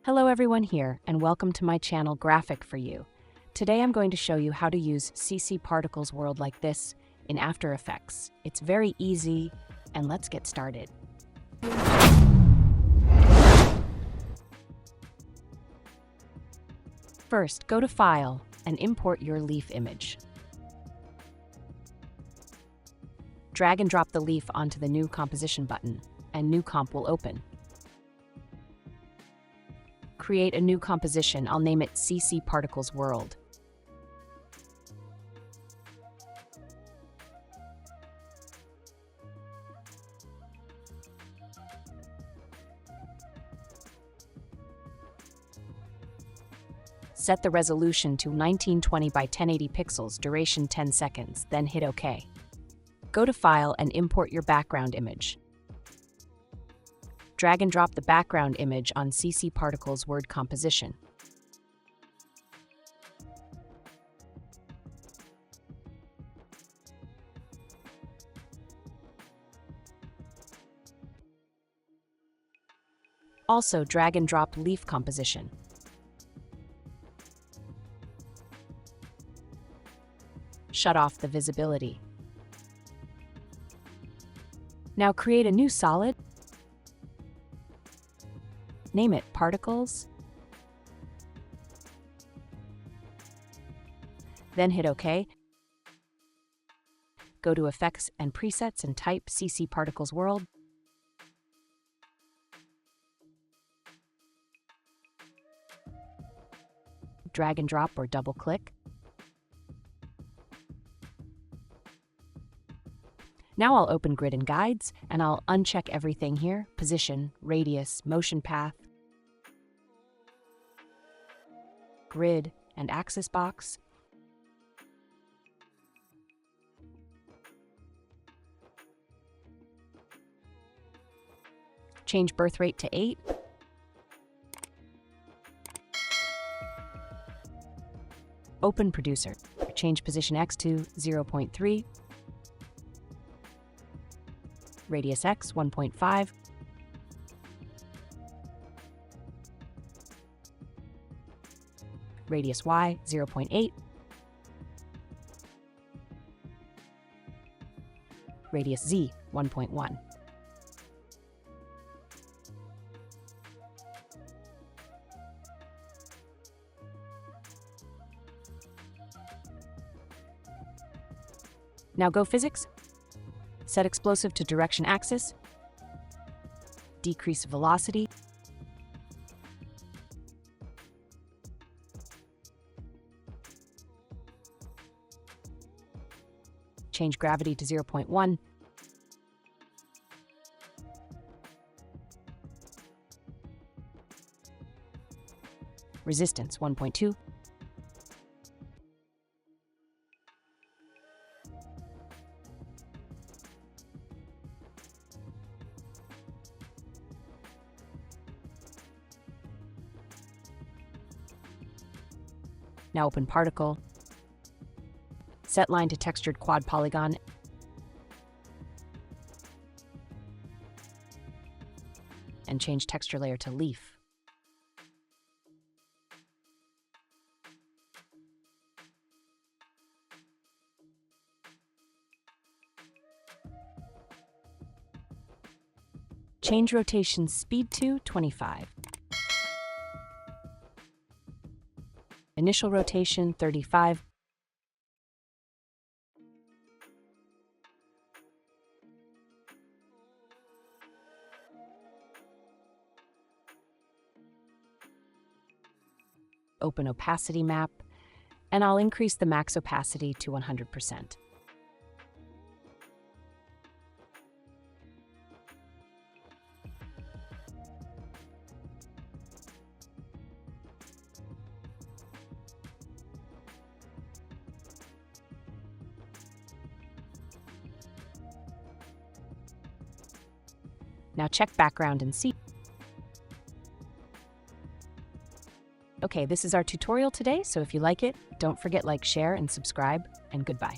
Hello everyone here, and welcome to my channel Graphic for You. Today I'm going to show you how to use CC Particles World like this in After Effects. It's very easy, and let's get started. First, go to File and import your leaf image. Drag and drop the leaf onto the New Composition button, and New Comp will open. Create a new composition. I'll name it CC Particles World. Set the resolution to 1920 by 1080 pixels, duration 10 seconds, then hit OK. Go to File and import your background image. Drag and drop the background image on CC Particles Word composition. Also, drag and drop leaf composition. Shut off the visibility. Now create a new solid. Name it Particles. Then hit OK. Go to Effects and Presets and type CC Particles World. Drag and drop or double click. Now I'll open Grid and Guides, and I'll uncheck everything here: position, radius, motion path, grid, and axis box. Change birth rate to 8. Open Producer. Change position X to 0.3. Radius X 1.5. Radius Y 0.8. Radius Z 1.1. Now go Physics. Set explosive to direction axis. Decrease velocity. Change gravity to 0.1. Resistance 1.2. Now open Particle. Set line to textured quad polygon. And change texture layer to leaf. Change rotation speed to 25. Initial rotation 35. Open opacity map, and I'll increase the max opacity to 100%. Now check background and see. Okay, this is our tutorial today, so if you like it, don't forget like, share, and subscribe, and goodbye.